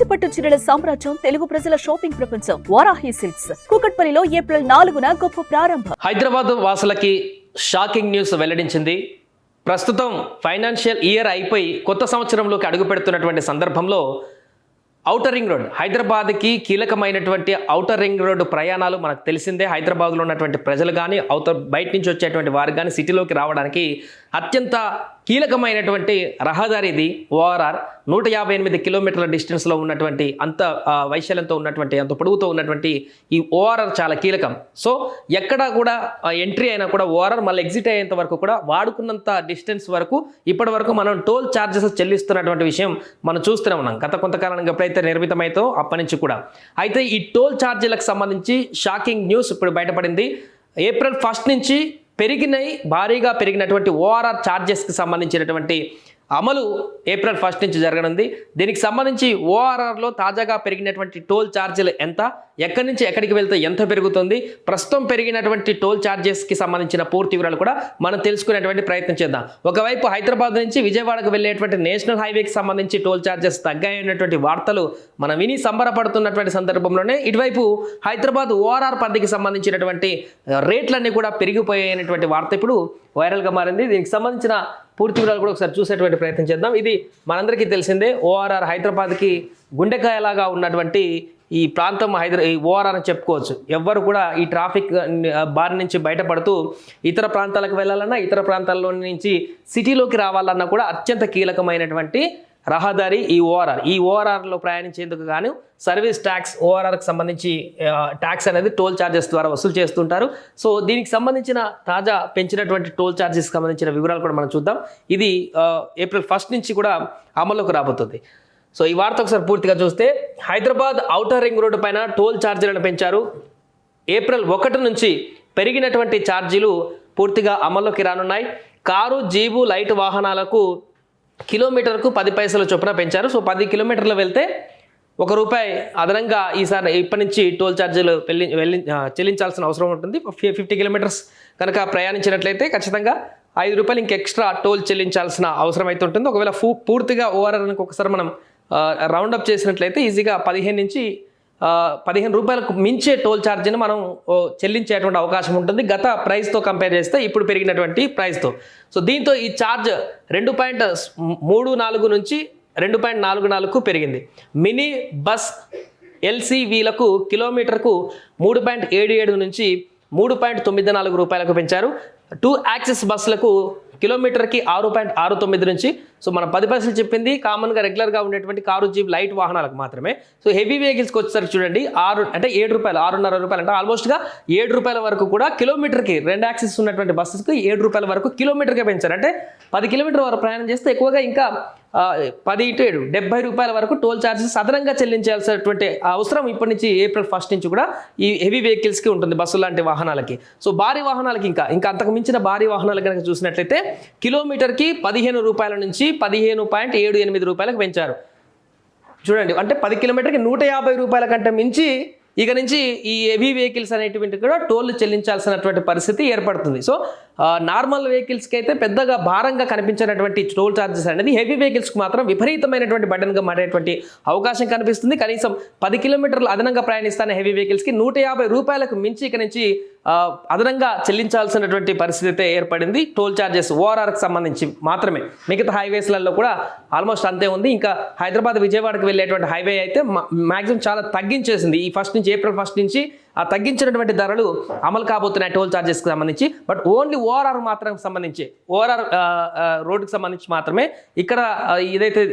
కంచిపట్టు చీరల సామ్రాజ్యం, తెలుగు ప్రజల షాపింగ్ ప్రపంచం వారాహి సిల్క్స్. కూకట్పల్లిలో ఏప్రిల్ 4న గొప్ప ప్రారంభం. హైదరాబాద్ వాసులకి షాకింగ్ న్యూస్ వెల్లడించింది. ప్రస్తుతం ఫైనాన్షియల్ ఇయర్ అయిపోయి కొత్త సంవత్సరంలోకి అడుగు పెడుతున్నటువంటి సందర్భంలో ఔటర్ రింగ్ రోడ్, హైదరాబాద్కి కీలకమైనటువంటి ఔటర్ రింగ్ రోడ్డు ప్రయాణాలు మనకు తెలిసిందే. హైదరాబాద్లో ఉన్నటువంటి ప్రజలు కానీ బయట నుంచి వచ్చేటువంటి వారు కానీ సిటీలోకి రావడానికి అత్యంత కీలకమైనటువంటి రహదారి ఇది ఓఆర్ఆర్. 158 కిలోమీటర్ల డిస్టెన్స్లో ఉన్నటువంటి అంత వైశాల్యంతో ఉన్నటువంటి అంత పొడవుతో ఉన్నటువంటి ఈ ఓఆర్ఆర్ చాలా కీలకం. సో ఎక్కడ కూడా ఎంట్రీ అయినా కూడా ఓఆర్ఆర్ మళ్ళీ ఎగ్జిట్ అయ్యేంత వరకు కూడా వాడుకున్నంత డిస్టెన్స్ వరకు ఇప్పటి వరకు మనం టోల్ ఛార్జెస్ చెల్లిస్తున్నటువంటి విషయం మనం చూస్తూనే ఉన్నాం. గత కొంతకాలంగా ఎప్పుడైతే నిర్మితమైతో అప్పటి నుంచి కూడా. అయితే ఈ టోల్ ఛార్జీలకు సంబంధించి షాకింగ్ న్యూస్ ఇప్పుడు బయటపడింది. ఏప్రిల్ 1 నుంచి భారీగా పెరిగినటువంటి ఓఆర్ఆర్ ఛార్జెస్కి సంబంధించినటువంటి అమలు ఏప్రిల్ 1 నుంచి జరగనుంది. దీనికి సంబంధించి ఓఆర్ఆర్లో తాజాగా పెరిగినటువంటి టోల్ ఛార్జీలు ఎంత, ఎక్కడి నుంచి ఎక్కడికి వెళ్తే ఎంత పెరుగుతుంది, ప్రస్తుతం పెరిగినటువంటి టోల్ ఛార్జెస్కి సంబంధించిన పూర్తి వివరాలు కూడా మనం తెలుసుకునేటువంటి ప్రయత్నం చేద్దాం. ఒకవైపు హైదరాబాద్ నుంచి విజయవాడకు వెళ్ళేటువంటి నేషనల్ హైవేకి సంబంధించి టోల్ ఛార్జెస్ తగ్గాయన్నటువంటి వార్తలు మనం విని సంబరపడుతున్నటువంటి సందర్భంలోనే ఇటువైపు హైదరాబాద్ ఓఆర్ఆర్ పరిధికి సంబంధించినటువంటి రేట్లన్నీ కూడా పెరిగిపోయాయనేటువంటి వార్త ఇప్పుడు వైరల్గా మారింది. దీనికి సంబంధించిన పూర్తి వివరాలు కూడా ఒకసారి చూసేటువంటి ప్రయత్నం చేద్దాం. ఇది మనందరికీ తెలిసిందే. ఓఆర్ఆర్ హైదరాబాద్కి గుండెకాయలాగా ఉన్నటువంటి ఈ ప్రాంతం ఈ ఓఆర్ఆర్ అని చెప్పుకోవచ్చు. ఎవ్వరు కూడా ఈ ట్రాఫిక్ బారి నుంచి బయటపడుతూ ఇతర ప్రాంతాలకు వెళ్ళాలన్నా, ఇతర ప్రాంతాల్లో నుంచి సిటీలోకి రావాలన్నా కూడా అత్యంత కీలకమైనటువంటి రహదారి ఈ ఓఆర్ఆర్. ఈ ఓఆర్ఆర్లో ప్రయాణించేందుకు గాను సర్వీస్ ట్యాక్స్, ఓఆర్ఆర్కి సంబంధించి ట్యాక్స్ అనేది టోల్ ఛార్జెస్ ద్వారా వసూలు చేస్తుంటారు. సో దీనికి సంబంధించిన తాజా పెంచినటువంటి టోల్ ఛార్జెస్కి సంబంధించిన వివరాలు కూడా మనం చూద్దాం. ఇది ఏప్రిల్ 1 నుంచి కూడా అమల్లోకి రాబోతుంది. సో ఈ వార్త ఒకసారి పూర్తిగా చూస్తే, హైదరాబాద్ ఔటర్ రింగ్ రోడ్డు పైన టోల్ ఛార్జీలను పెంచారు. ఏప్రిల్ 1 నుంచి పెరిగినటువంటి ఛార్జీలు పూర్తిగా అమల్లోకి రానున్నాయి. కారు, జీబు, లైట్ వాహనాలకు కిలోమీటర్కు 10 పైసల చొప్పున పెంచారు. సో 10 కిలోమీటర్లు వెళ్తే ₹1 అదనంగా ఇప్పటి నుంచి టోల్ ఛార్జీలు చెల్లించాల్సిన అవసరం ఉంటుంది. 50 కిలోమీటర్స్ కనుక ప్రయాణించినట్లయితే ఖచ్చితంగా ₹5 ఇంక ఎక్స్ట్రా టోల్ చెల్లించాల్సిన అవసరం అయితే ఉంటుంది. ఒకవేళ పూర్తిగా ఓఆర్ఆర్కి ఒకసారి మనం రౌండప్ చేసినట్లయితే ఈజీగా ₹15 మించే టోల్ ఛార్జీని మనం చెల్లించేటువంటి అవకాశం ఉంటుంది గత ప్రైస్తో కంపేర్ చేస్తే ఇప్పుడు పెరిగినటువంటి ప్రైస్తో. సో దీంతో ఈ ఛార్జ్ 2.34 నుంచి 2.44కు పెరిగింది. మినీ బస్ ఎల్సీవీలకు కిలోమీటర్కు 3.77 నుంచి ₹3.94కు పెంచారు. 2 యాక్సిస్ బస్సులకు కిలోమీటర్కి 6.69 నుంచి, సో మనం 10 పైసలు చెప్పింది కామన్గా రెగ్యులర్గా ఉండేటువంటి కారు, జీప్, లైట్ వాహనాలకు మాత్రమే. సో హెవీ వెహికల్స్కి వచ్చేసరికి చూడండి ₹6 అంటే ₹7, ₹6.5 అంటే ఆల్మోస్ట్గా ₹7 వరకు కూడా కిలోమీటర్కి 2 యాక్సిస్ ఉన్నటువంటి బస్సెస్కి ₹7 వరకు కిలోమీటర్కే పెంచారు. అంటే 10 కిలోమీటర్ వరకు ప్రయాణం చేస్తే ఎక్కువగా ఇంకా 10 × 7 ₹70 వరకు టోల్ ఛార్జెస్ అదనంగా చెల్లించాల్సినటువంటి అవసరం ఇప్పటి నుంచి ఏప్రిల్ 1 నుంచి కూడా ఈ హెవీ వెహికల్స్కి ఉంటుంది, బస్సు లాంటి వాహనాలకి. సో భారీ వాహనాలకి ఇంకా అంతకు మించిన భారీ వాహనాలు కనుక చూసినట్లయితే కిలోమీటర్కి ₹15 నుంచి ₹15.78కు పెంచారు. చూడండి, అంటే 10 కిలోమీటర్కి ₹150 కంటే మించి ఇక నుంచి ఈ హెవీ వెహికల్స్ అనేటువంటి కూడా టోల్ చెల్లించాల్సినటువంటి పరిస్థితి ఏర్పడుతుంది. సో నార్మల్ వెహికల్స్కి అయితే పెద్దగా భారంగా కనిపించినటువంటి టోల్ ఛార్జెస్ అనేది హెవీ వెహికల్స్కి మాత్రం విపరీతమైనటువంటి బర్డెన్గా మారేటువంటి అవకాశం కనిపిస్తుంది. కనీసం 10 కిలోమీటర్లు అదనంగా ప్రయాణిస్తానే హెవీ వెహికల్స్కి ₹150 మించి ఇక నుంచి అదనంగా చెల్లించాల్సినటువంటి పరిస్థితి అయితే ఏర్పడింది. టోల్ ఛార్జెస్ ఓఆర్ఆర్కి సంబంధించి మాత్రమే. మిగతా హైవేస్లలో కూడా ఆల్మోస్ట్ అంతే ఉంది. ఇంకా హైదరాబాద్ విజయవాడకు వెళ్ళేటువంటి హైవే అయితే మ్యాక్సిమం చాలా తగ్గించేసింది. ఈ ఏప్రిల్ 1 నుంచి ఆ తగ్గించినటువంటి ధరలు అమలు కాబోతున్నాయి టోల్ ఛార్జెస్కి సంబంధించి. బట్ ఓన్లీ ఓఆర్ఆర్ మాత్రం సంబంధించి, ఓఆర్ఆర్ రోడ్డుకి సంబంధించి మాత్రమే ఇక్కడ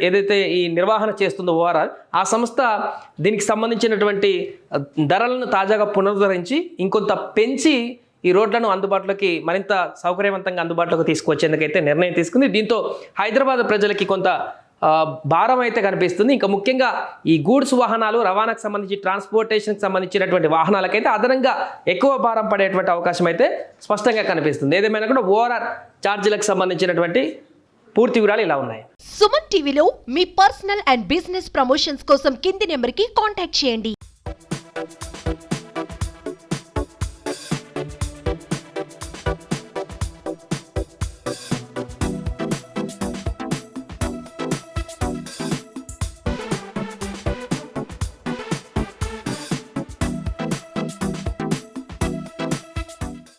ఏదైతే ఈ నిర్వహణ చేస్తుందో ఓఆర్ఆర్, ఆ సంస్థ దీనికి సంబంధించినటువంటి ధరలను తాజాగా పునరుద్ధరించి ఇంకొంత పెంచి ఈ రోడ్లను అందుబాటులోకి మరింత సౌకర్యవంతంగా అందుబాటులోకి తీసుకువచ్చేందుకైతే నిర్ణయం తీసుకుంది. దీంతో హైదరాబాద్ ప్రజలకి కొంత భారం అయితే కనిపిస్తుంది. ఇంకా ముఖ్యంగా ఈ గూడ్స్ వాహనాలు, రవాణాకు సంబంధించి ట్రాన్స్పోర్టేషన్కి సంబంధించినటువంటి వాహనాలకైతే అదనంగా ఎక్కువ భారం పడేటువంటి అవకాశం అయితే స్పష్టంగా కనిపిస్తుంది. ఏదేమైనా కూడా ఓఆర్ఆర్ ఛార్జీలకు సంబంధించినటువంటి పూర్తి వివరాలు ఇలా ఉన్నాయి. సుమన్ టీవీలో మీ పర్సనల్ అండ్ బిజినెస్ ప్రమోషన్స్ కోసం కింది నెంబర్కి కాంటాక్ట్ చేయండి.